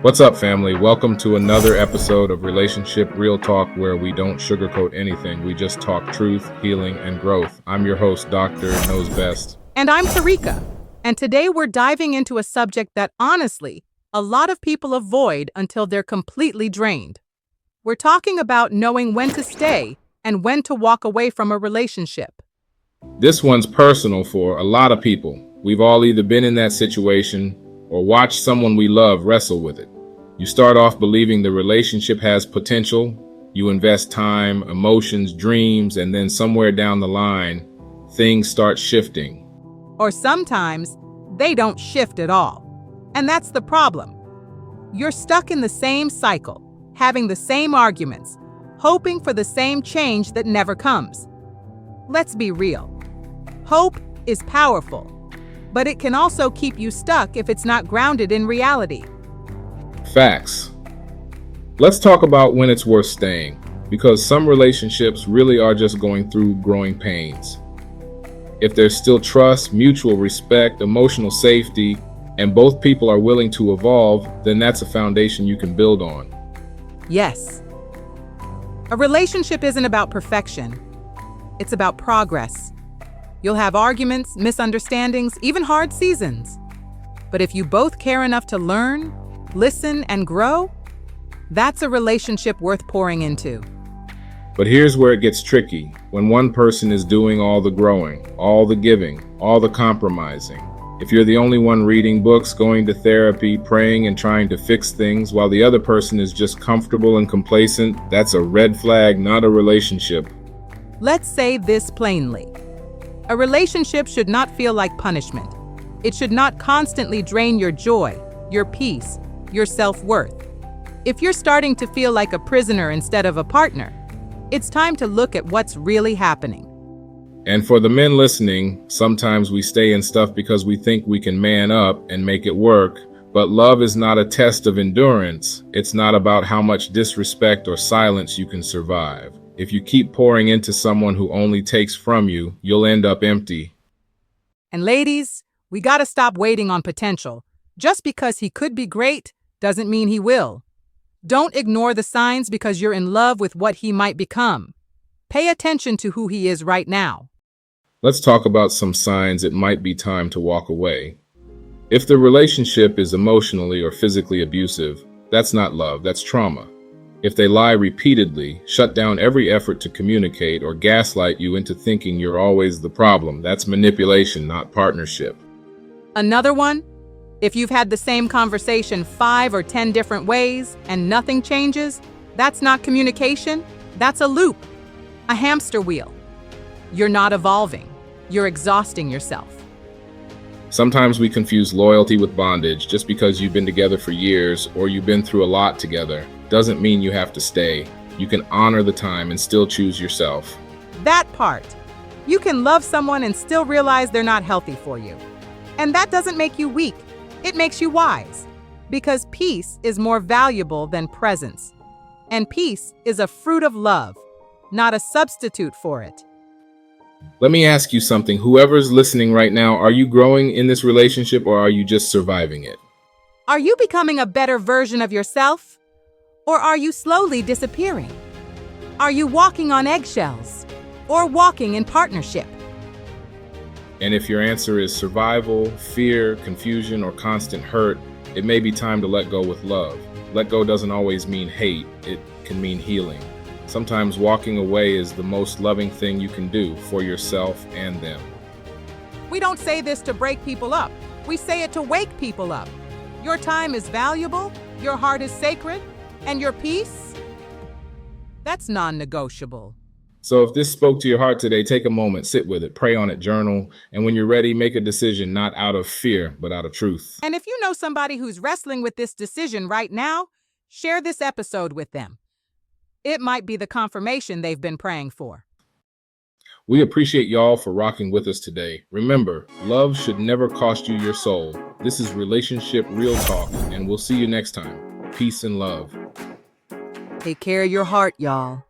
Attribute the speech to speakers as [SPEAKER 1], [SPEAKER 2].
[SPEAKER 1] What's up, family? Welcome to another episode of Relationship Real Talk, where we don't sugarcoat anything. We just talk truth, healing, and growth. I'm your host, Dr. Knows Best.
[SPEAKER 2] And I'm Tarika. And today we're diving into a subject that, honestly, a lot of people avoid until they're completely drained. We're talking about knowing when to stay and when to walk away from a relationship.
[SPEAKER 1] This one's personal for a lot of people. We've all either been in that situation or watched someone we love wrestle with it. You start off believing the relationship has potential. You invest time, emotions, dreams, and then somewhere down the line, things start shifting.
[SPEAKER 2] Or sometimes they don't shift at all. And that's the problem. You're stuck in the same cycle, having the same arguments, hoping for the same change that never comes. Let's be real. Hope is powerful, but it can also keep you stuck if it's not grounded in reality.
[SPEAKER 1] Facts. Let's talk about when it's worth staying, because some relationships really are just going through growing pains. If there's still trust, mutual respect, emotional safety, and both people are willing to evolve, then that's a foundation you can build on.
[SPEAKER 2] Yes. A relationship isn't about perfection. It's about progress. You'll have arguments, misunderstandings, even hard seasons. But if you both care enough to learn, listen, and grow, that's a relationship worth pouring into.
[SPEAKER 1] But here's where it gets tricky. When one person is doing all the growing, all the giving, all the compromising. If you're the only one reading books, going to therapy, praying, and trying to fix things, while the other person is just comfortable and complacent, that's a red flag, not a relationship.
[SPEAKER 2] Let's say this plainly. A relationship should not feel like punishment. It should not constantly drain your joy, your peace, your self-worth. If you're starting to feel like a prisoner instead of a partner, it's time to look at what's really happening.
[SPEAKER 1] And for the men listening, sometimes we stay in stuff because we think we can man up and make it work. But love is not a test of endurance. It's not about how much disrespect or silence you can survive. If you keep pouring into someone who only takes from you, you'll end up empty.
[SPEAKER 2] And ladies, we gotta stop waiting on potential. Just because he could be great doesn't mean he will. Don't ignore the signs because you're in love with what he might become. Pay attention to who he is right now.
[SPEAKER 1] Let's talk about some signs it might be time to walk away. If the relationship is emotionally or physically abusive, that's not love, that's trauma. If they lie repeatedly, shut down every effort to communicate, or gaslight you into thinking you're always the problem, that's manipulation, not partnership.
[SPEAKER 2] Another one? If you've had the same conversation 5 or 10 different ways and nothing changes, that's not communication, that's a loop, a hamster wheel. You're not evolving, you're exhausting yourself.
[SPEAKER 1] Sometimes we confuse loyalty with bondage. Just because you've been together for years or you've been through a lot together doesn't mean you have to stay. You can honor the time and still choose yourself.
[SPEAKER 2] That part. You can love someone and still realize they're not healthy for you. And that doesn't make you weak. It makes you wise. Because peace is more valuable than presence. And peace is a fruit of love, not a substitute for it.
[SPEAKER 1] Let me ask you something. Whoever's listening right now, are you growing in this relationship or are you just surviving it?
[SPEAKER 2] Are you becoming a better version of yourself? Or are you slowly disappearing? Are you walking on eggshells? Or walking in partnership?
[SPEAKER 1] And if your answer is survival, fear, confusion, or constant hurt, it may be time to let go with love. Let go doesn't always mean hate. It can mean healing. Sometimes walking away is the most loving thing you can do for yourself and them.
[SPEAKER 2] We don't say this to break people up. We say it to wake people up. Your time is valuable, your heart is sacred, and your peace? That's non-negotiable.
[SPEAKER 1] So if this spoke to your heart today, take a moment, sit with it, pray on it, journal, and when you're ready, make a decision not out of fear, but out of truth.
[SPEAKER 2] And if you know somebody who's wrestling with this decision right now, share this episode with them. It might be the confirmation they've been praying for.
[SPEAKER 1] We appreciate y'all for rocking with us today. Remember, love should never cost you your soul. This is Relationship Real Talk, and we'll see you next time. Peace and love.
[SPEAKER 2] Take care of your heart, y'all.